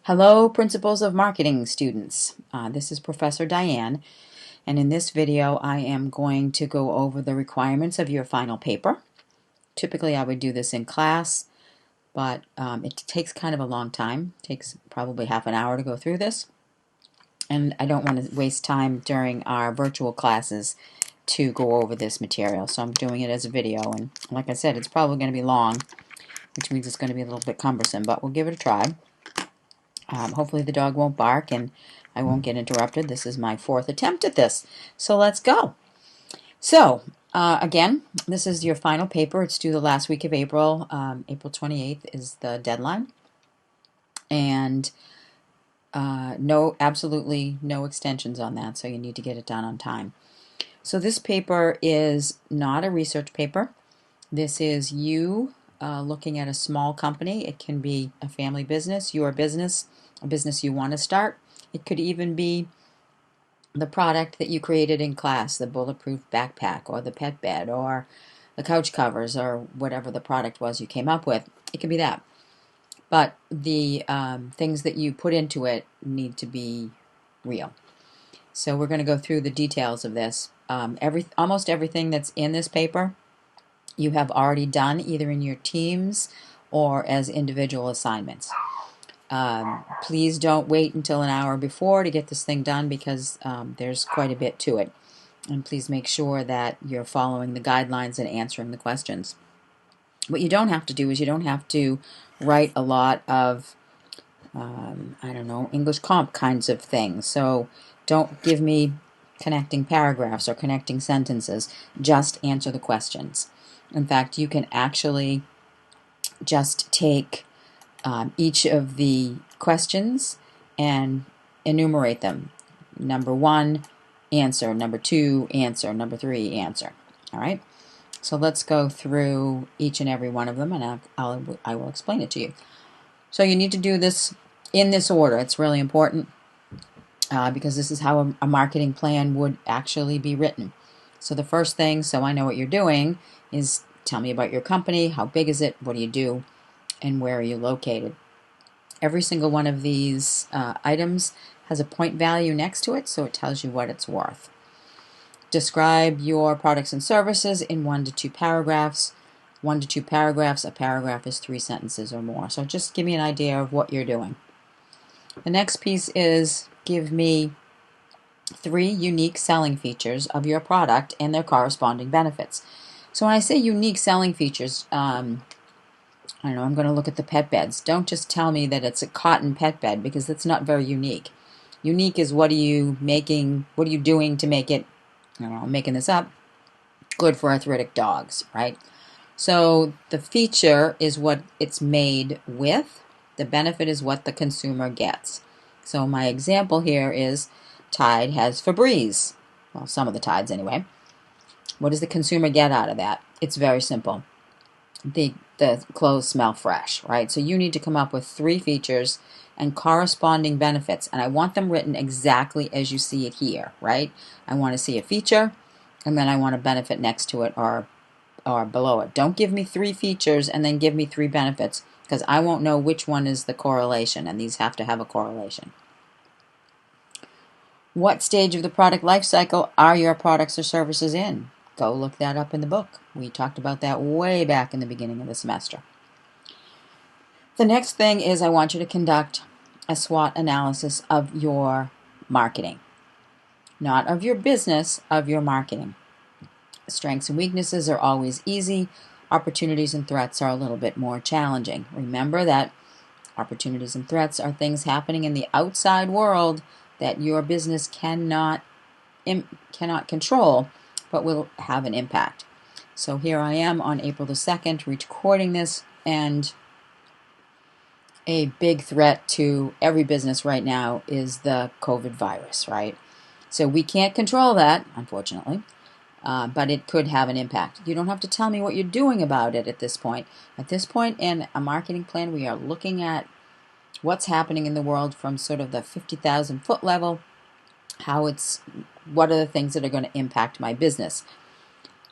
Hello, Principles of Marketing students. This is Professor Diane, and in this video I am going to go over the requirements of your final paper. Typically I would do this in class, but it takes kind of a long time. It takes probably half an hour to go through this, and I don't want to waste time during our virtual classes to go over this material, so I'm doing it as a video, and like I said, it's probably going to be long, which means it's going to be a little bit cumbersome, but we'll give it a try. Hopefully the dog won't bark and I won't get interrupted. This is my fourth attempt at this. So let's go. So again, this is your final paper. It's due the last week of April. April 28th is the deadline. And absolutely no extensions on that. So you need to get it done on time. So this paper is not a research paper. This is you looking at a small company. It can be a family business, your business, a business you want to start. It could even be the product that you created in class, the bulletproof backpack or the pet bed or the couch covers or whatever the product was you came up with. It could be that. But the things that you put into it need to be real. So we're going to go through the details of this. Almost everything that's in this paper you have already done either in your teams or as individual assignments. Please don't wait until an hour before to get this thing done because there's quite a bit to it. And please make sure that you're following the guidelines and answering the questions. What you don't have to do is you don't have to write a lot of, English comp kinds of things. So don't give me connecting paragraphs or connecting sentences. Just answer the questions. In fact, you can actually just take each of the questions and enumerate them. Number 1, answer. Number 2, answer. Number 3, answer. All right? So let's go through each and every one of them, and I will explain it to you. So you need to do this in this order. It's really important because this is how a marketing plan would actually be written. So the first thing, so I know what you're doing, is tell me about your company, how big is it, what do you do, and where are you located. Every single one of these items has a point value next to it, so it tells you what it's worth. Describe your products and services in 1 to 2 paragraphs. 1 to 2 paragraphs, a paragraph is 3 sentences or more. So just give me an idea of what you're doing. The next piece is give me 3 unique selling features of your product and their corresponding benefits. So when I say unique selling features, I'm going to look at the pet beds. Don't just tell me that it's a cotton pet bed because that's not very unique. Unique is what are you making, what are you doing to make it, I'm making this up, good for arthritic dogs, right? So the feature is what it's made with. The benefit is what the consumer gets. So my example here is Tide has Febreze. Well, some of the Tides anyway. What does the consumer get out of that? It's very simple. The clothes smell fresh, right? So you need to come up with 3 features and corresponding benefits, and I want them written exactly as you see it here, right? I want to see a feature, and then I want a benefit next to it or below it. Don't give me 3 features and then give me 3 benefits, because I won't know which one is the correlation, and these have to have a correlation. What stage of the product life cycle are your products or services in? Go look that up in the book. We talked about that way back in the beginning of the semester. The next thing is I want you to conduct a SWOT analysis of your marketing. Not of your business, of your marketing. Strengths and weaknesses are always easy. Opportunities and threats are a little bit more challenging. Remember that opportunities and threats are things happening in the outside world that your business cannot control, but will have an impact. So here I am on April the 2nd recording this, and a big threat to every business right now is the COVID virus, right? So we can't control that, unfortunately, but it could have an impact. You don't have to tell me what you're doing about it at this point. At this point in a marketing plan, we are looking at what's happening in the world from sort of the 50,000 foot level, what are the things that are going to impact my business.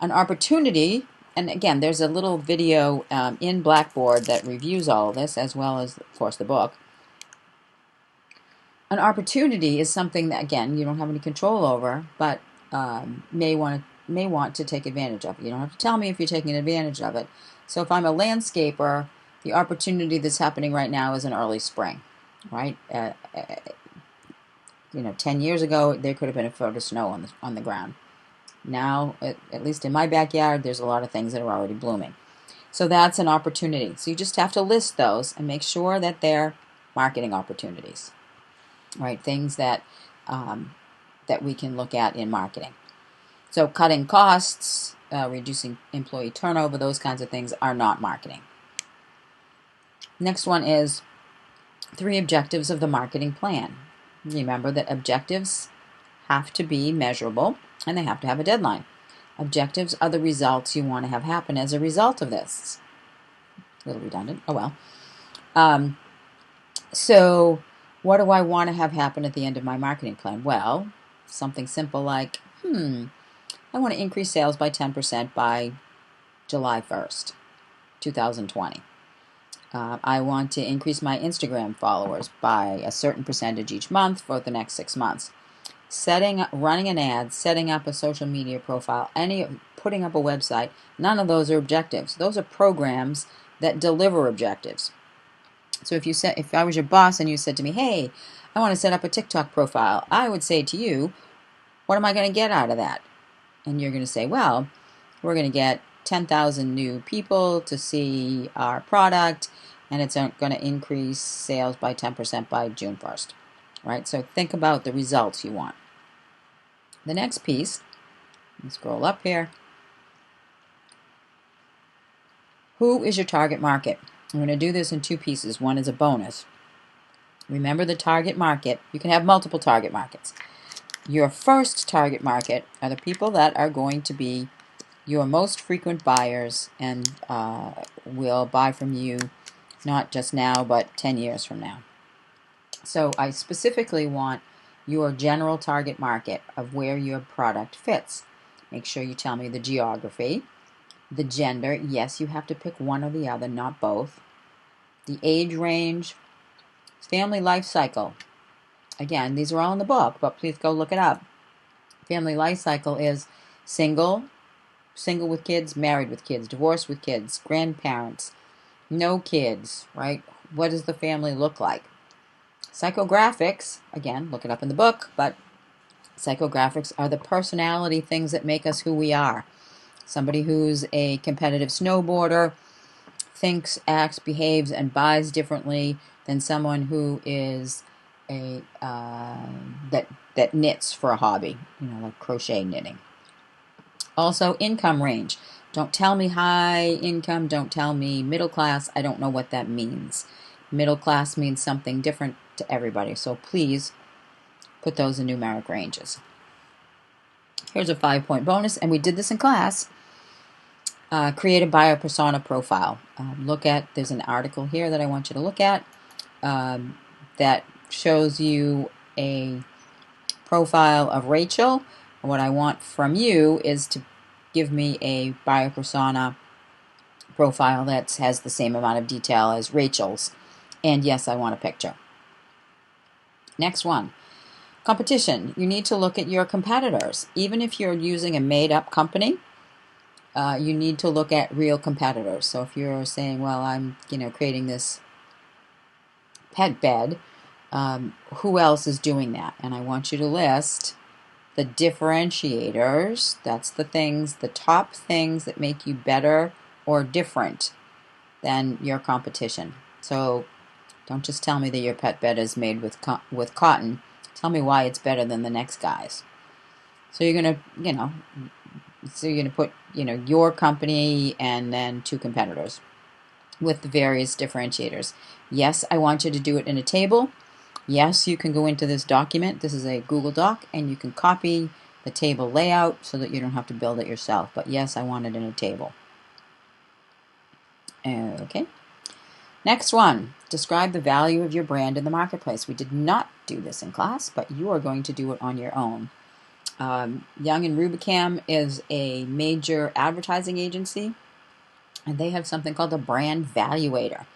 An opportunity, and again, there's a little video in Blackboard that reviews all of this, as well as, of course, the book. An opportunity is something that, again, you don't have any control over, but may want to take advantage of. You don't have to tell me if you're taking advantage of it. So if I'm a landscaper, the opportunity that's happening right now is an early spring, right? 10 years ago, there could have been a foot of snow on the ground. Now, at least in my backyard, there's a lot of things that are already blooming. So that's an opportunity. So you just have to list those and make sure that they're marketing opportunities, right? Things that that we can look at in marketing. So cutting costs, reducing employee turnover, those kinds of things are not marketing. Next one is 3 objectives of the marketing plan. Remember that objectives have to be measurable and they have to have a deadline. Objectives are the results you want to have happen as a result of this. A little redundant. Oh well. So what do I want to have happen at the end of my marketing plan? Well, something simple like, I want to increase sales by 10% by July 1st, 2020. I want to increase my Instagram followers by a certain percentage each month for the next 6 months. Running an ad, setting up a social media profile, putting up a website, none of those are objectives. Those are programs that deliver objectives. So if I was your boss and you said to me, hey, I want to set up a TikTok profile, I would say to you, what am I going to get out of that? And you're going to say, well, we're going to get 10,000 new people to see our product, and it's going to increase sales by 10% by June 1st, right? So think about the results you want. The next piece, let's scroll up here. Who is your target market? I'm going to do this in 2 pieces. One is a bonus. Remember the target market. You can have multiple target markets. Your first target market are the people that are going to be your most frequent buyers and will buy from you not just now, but 10 years from now. So I specifically want your general target market of where your product fits. Make sure you tell me the geography, the gender. Yes, you have to pick one or the other, not both. The age range, family life cycle. Again, these are all in the book, but please go look it up. Family life cycle is single with kids, married with kids, divorced with kids, grandparents, no kids, right? What does the family look like? Psychographics, again, look it up in the book, but psychographics are the personality things that make us who we are. Somebody who's a competitive snowboarder thinks, acts, behaves, and buys differently than someone who is that knits for a hobby, like crochet knitting. Also, income range. Don't tell me high income. Don't tell me middle class. I don't know what that means. Middle class means something different to everybody. So please put those in numeric ranges. Here's a 5-point bonus, and we did this in class. Create a buyer persona profile. There's an article here that I want you to look at that shows you a profile of Rachel. And what I want from you is to give me a buyer persona profile that has the same amount of detail as Rachel's. And yes, I want a picture. Next one, competition. You need to look at your competitors. Even if you're using a made-up company, you need to look at real competitors. So if you're saying, well, I'm creating this pet bed, who else is doing that? And I want you to list the differentiators. That's the top things that make you better or different than your competition. So don't just tell me that your pet bed is made with cotton. Tell me why it's better than the next guy's. So you're gonna, put, your company and then 2 competitors with the various differentiators. Yes, I want you to do it in a table. Yes, you can go into this document. This is a Google Doc, and you can copy the table layout so that you don't have to build it yourself. But yes, I want it in a table. Okay. Next one, describe the value of your brand in the marketplace. We did not do this in class, but you are going to do it on your own. Young and Rubicam is a major advertising agency, and they have something called a brand valuator.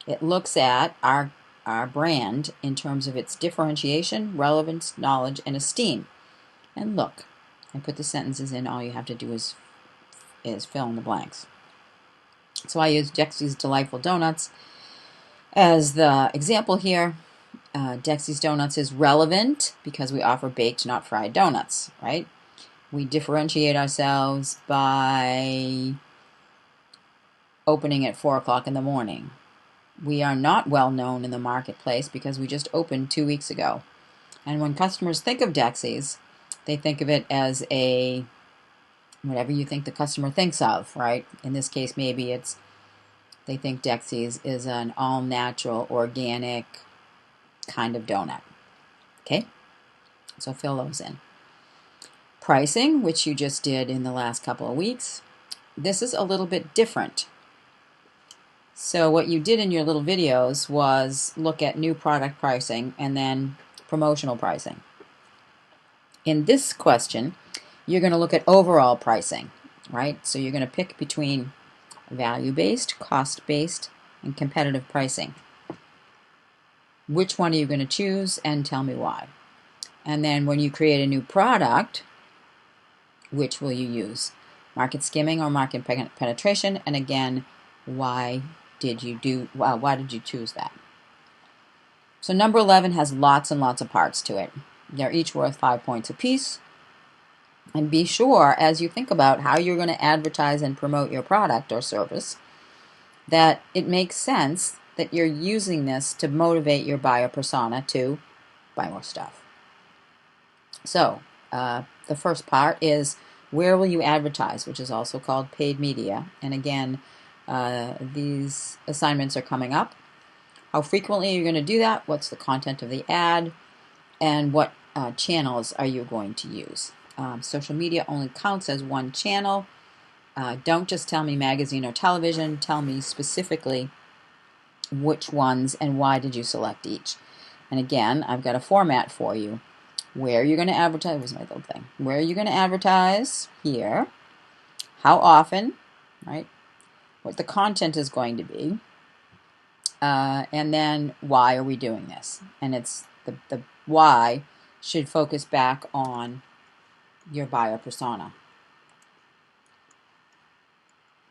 It looks at our our brand in terms of its differentiation, relevance, knowledge, and esteem. And look, I put the sentences in. All you have to do is fill in the blanks. So I use Dexy's Delightful Donuts as the example here. Dexy's Donuts is relevant because we offer baked, not fried donuts, right? We differentiate ourselves by opening at 4 o'clock in the morning. We are not well known in the marketplace because we just opened 2 weeks ago. And when customers think of Dexy's, they think of it as a whatever you think the customer thinks of, right? In this case, maybe they think Dexy's is an all-natural, organic kind of donut. Okay? So fill those in. Pricing, which you just did in the last couple of weeks. This is a little bit different. So what you did in your little videos was look at new product pricing and then promotional pricing. In this question, you're going to look at overall pricing, right? So you're going to pick between value-based, cost-based, and competitive pricing. Which one are you going to choose, and tell me why? And then when you create a new product, which will you use? Market skimming or market penetration? And again, why did you choose that? So number 11 has lots and lots of parts to it. They're each worth 5 points apiece. And be sure, as you think about how you're going to advertise and promote your product or service, that it makes sense that you're using this to motivate your buyer persona to buy more stuff. So the first part is where will you advertise, which is also called paid media. And again, these assignments are coming up. How frequently are you going to do that? What's the content of the ad? And what channels are you going to use? Social media only counts as one channel. Don't just tell me magazine or television. Tell me specifically which ones and why did you select each. And again, I've got a format for you. Where you're going to advertise, where's my little thing? Where are you going to advertise? Here. How often, right? What the content is going to be. And then why are we doing this? And it's the why should focus back on your buyer persona.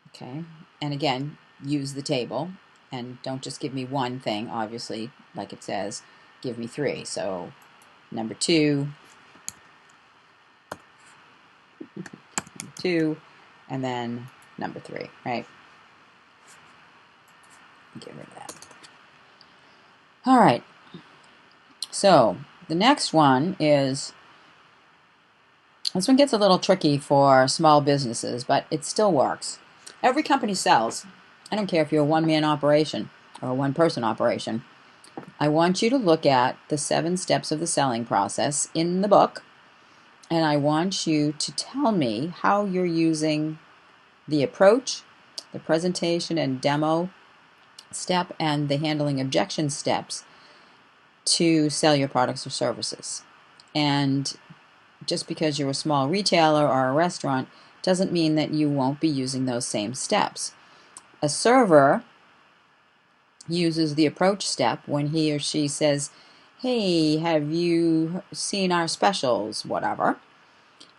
Okay, and again, use the table and don't just give me one thing. Obviously, like it says, give me 3. So number 2, and then number 3, right? Get rid of that. All right. So the next one is, this one gets a little tricky for small businesses, but it still works. Every company sells. I don't care if you're a one-man operation or a one-person operation. I want you to look at the 7 steps of the selling process in the book, and I want you to tell me how you're using the approach, the presentation and demo step, and the handling objection steps to sell your products or services. And just because you're a small retailer or a restaurant doesn't mean that you won't be using those same steps. A server uses the approach step when he or she says, hey, have you seen our specials, whatever,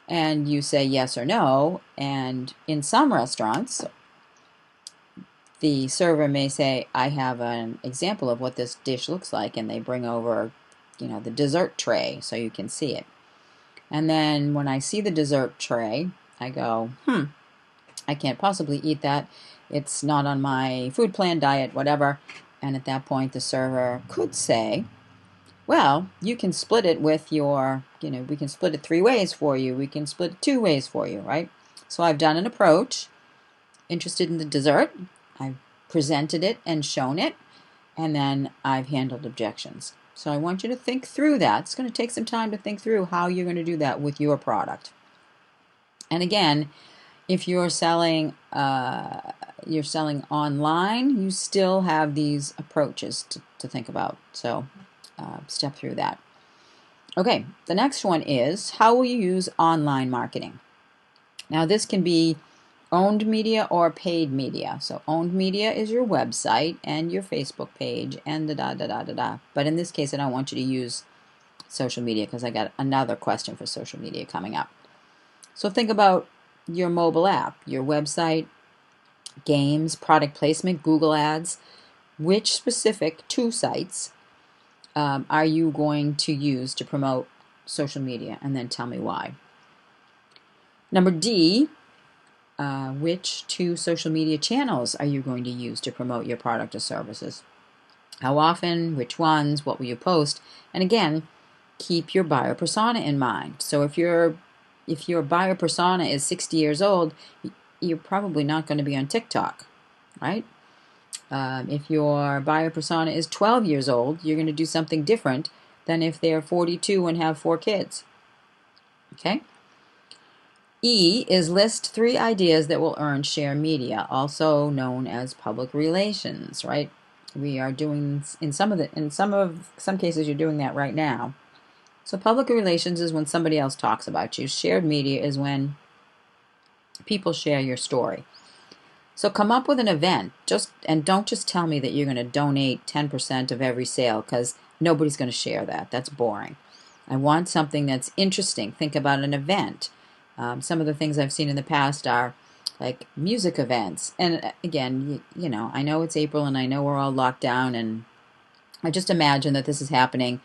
and you say yes or no. And in some restaurants, the server may say, I have an example of what this dish looks like, and they bring over, the dessert tray so you can see it. And then when I see the dessert tray, I go, I can't possibly eat that. It's not on my food plan, diet, whatever. And at that point, the server could say, well, you can split it with your, we can split it 3 ways for you. We can split it 2 ways for you, right? So I've done an approach, interested in the dessert. I've presented it and shown it, and then I've handled objections. So I want you to think through that. It's going to take some time to think through how you're going to do that with your product. And again, if you're selling online, you still have these approaches to think about. So step through that. Okay, the next one is, how will you use online marketing? Now this can be Owned media or paid media. So owned media is your website and your Facebook page and da-da-da-da-da-da. But in this case, I don't want you to use social media because I got another question for social media coming up. So think about your mobile app, your website, games, product placement, Google Ads. Which specific 2 sites are you going to use to promote social media? And then tell me why. Number D, which 2 social media channels are you going to use to promote your product or services? How often? Which ones? What will you post? And again, keep your buyer persona in mind. So if your buyer persona is 60 years old, you're probably not going to be on TikTok, right? If your buyer persona is 12 years old, you're going to do something different than if they're 42 and have 4 kids. Okay? E is list 3 ideas that will earn share media, also known as public relations, right? We are doing in some cases you're doing that right now. So public relations is when somebody else talks about you. Shared media is when people share your story. So come up with an event, and don't just tell me that you're going to donate 10% of every sale, because nobody's going to share that. That's boring. I want something that's interesting. Think about an event. Some of the things I've seen in the past are like music events. And again, you know, I know it's April and I know we're all locked down, and I just imagine that this is happening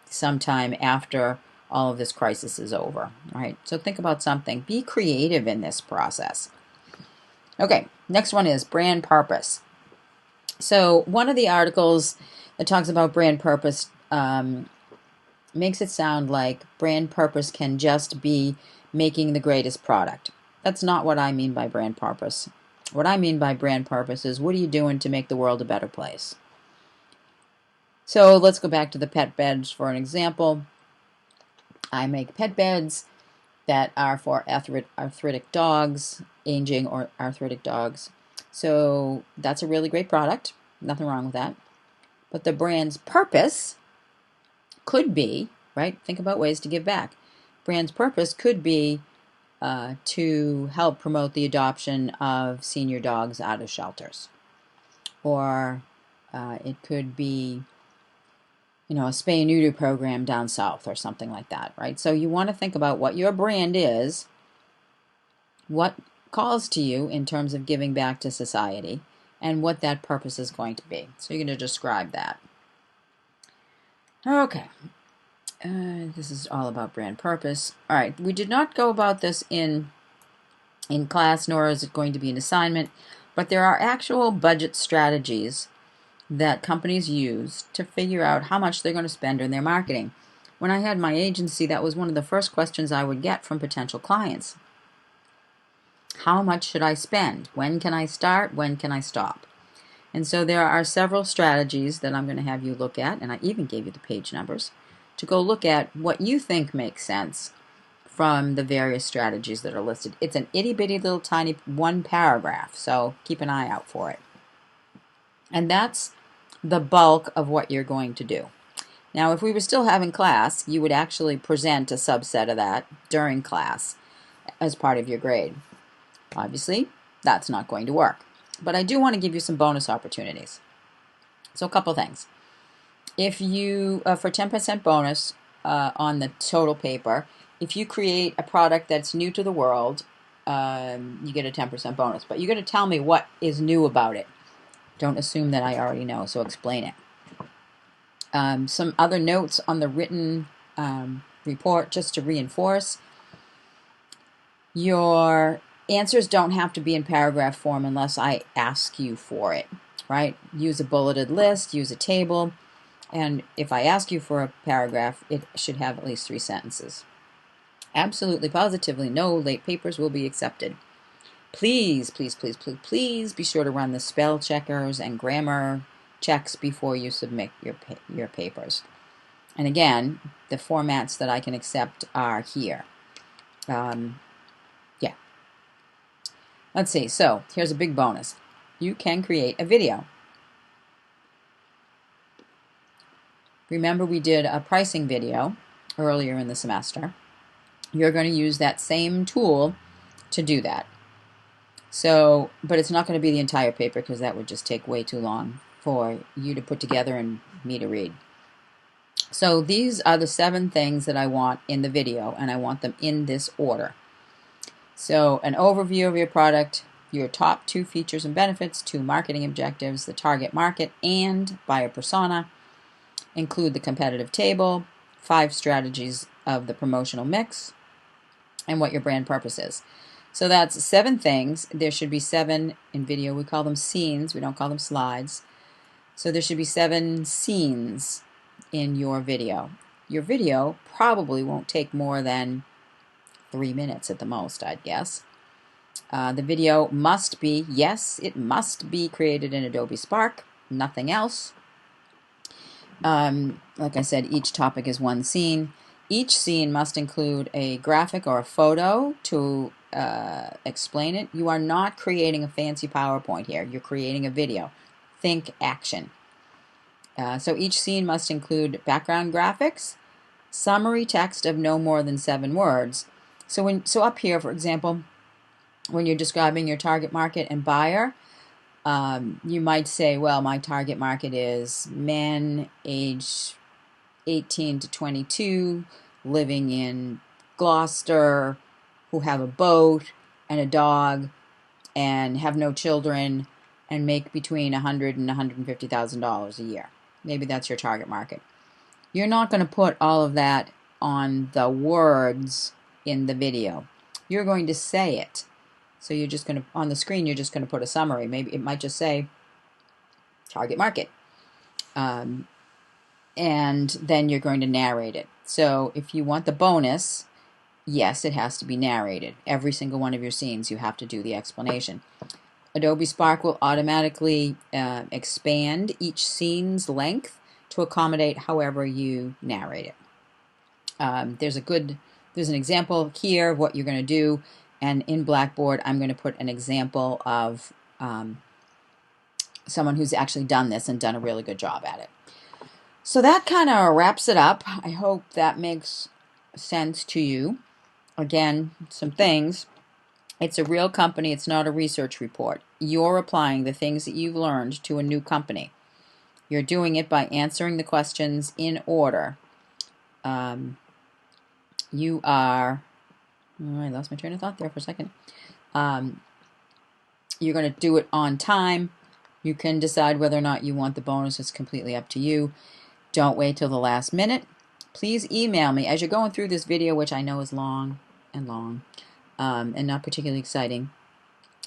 sometime after all of this crisis is over, right? So think about something. Be creative in this process. Okay, next one is brand purpose. So one of the articles that talks about brand purpose makes it sound like brand purpose can just be making the greatest product. That's not what I mean by brand purpose. What I mean by brand purpose is, what are you doing to make the world a better place? So let's go back to the pet beds for an example. I make pet beds that are for arthritic dogs, aging or arthritic dogs. So that's a really great product. Nothing wrong with that. But the brand's purpose could be, right? Think about ways to give back. Brand's purpose could be to help promote the adoption of senior dogs out of shelters. Or it could be, you know, a spay and neuter program down south or something like that, right? So you want to think about what your brand is, what calls to you in terms of giving back to society, and what that purpose is going to be. So you're going to describe that. Okay. This is all about brand purpose. All right. We did not go about this in class, nor is it going to be an assignment, but there are actual budget strategies that companies use to figure out how much they're going to spend on their marketing. When I had my agency, that was one of the first questions I would get from potential clients. How much should I spend? When can I start? When can I stop? And so there are several strategies that I'm going to have you look at, and I even gave you the page numbers, to go look at what you think makes sense from the various strategies that are listed. It's an itty-bitty little tiny 1 paragraph, so keep an eye out for it. And that's the bulk of what you're going to do. Now, if we were still having class, you would actually present a subset of that during class as part of your grade. Obviously, that's not going to work. But I do want to give you some bonus opportunities. So a couple things. If you, for 10% bonus on the total paper, if you create a product that's new to the world, you get a 10% bonus. But you got to tell me what is new about it. Don't assume that I already know, so explain it. Some other notes on the written report, just to reinforce. Your answers don't have to be in paragraph form unless I ask you for it, right? Use a bulleted list, use a table, and if I ask you for a paragraph, it should have at least 3 sentences. Absolutely, positively, no late papers will be accepted. Please, please, please, please, please be sure to run the spell checkers and grammar checks before you submit your papers. And again, the formats that I can accept are here. Yeah. Let's see. So here's a big bonus. You can create a video. Remember, we did a pricing video earlier in the semester. You're going to use that same tool to do that. So, but it's not going to be the entire paper because that would just take way too long for you to put together and me to read. So these are the 7 things that I want in the video, and I want them in this order. So an overview of your product, your top 2 features and benefits, 2 marketing objectives, the target market, and buyer persona. Include the competitive table, 5 strategies of the promotional mix, and what your brand purpose is. So that's 7 things. There should be 7 in video. We call them scenes. We don't call them slides. So there should be 7 scenes in your video. Your video probably won't take more than 3 minutes at the most, I'd guess. The video must be, yes, it must be created in Adobe Spark, nothing else. Like I said, each topic is 1 scene. Each scene must include a graphic or a photo to explain it. You are not creating a fancy PowerPoint here. You're creating a video. Think action. So each scene must include background graphics, summary text of no more than 7 words. So up here, for example, when you're describing your target market and buyer, you might say, well, my target market is men age 18 to 22 living in Gloucester who have a boat and a dog and have no children and make between $100,000 and $150,000 a year. Maybe that's your target market. You're not going to put all of that on the words in the video. You're going to say it. So you're just going to, on the screen, you're just going to put a summary. Maybe it might just say target market. And then you're going to narrate it. So if you want the bonus, yes, it has to be narrated. Every single one of your scenes, you have to do the explanation. Adobe Spark will automatically expand each scene's length to accommodate however you narrate it. There's an example here of what you're going to do, and in Blackboard I'm going to put an example of someone who's actually done this and done a really good job at it. So that kind of wraps it up. I hope that makes sense to you. Again, some things. It's a real company. It's not a research report. You're applying the things that you've learned to a new company. You're doing it by answering the questions in order. You are... Oh, I lost my train of thought there for a second. You're going to do it on time. You can decide whether or not you want the bonus. It's completely up to you. Don't wait till the last minute. Please email me as you're going through this video, which I know is long and not particularly exciting.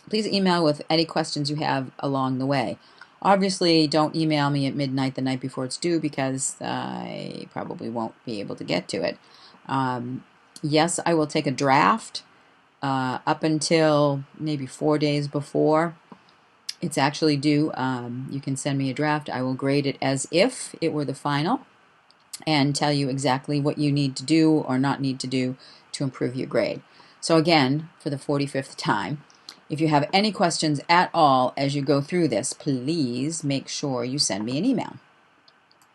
Please email with any questions you have along the way. Obviously, don't email me at midnight the night before it's due because I probably won't be able to get to it. Yes, I will take a draft up until maybe 4 days before it's actually due. You can send me a draft. I will grade it as if it were the final and tell you exactly what you need to do or not need to do to improve your grade. So again, for the 45th time, if you have any questions at all as you go through this, please make sure you send me an email.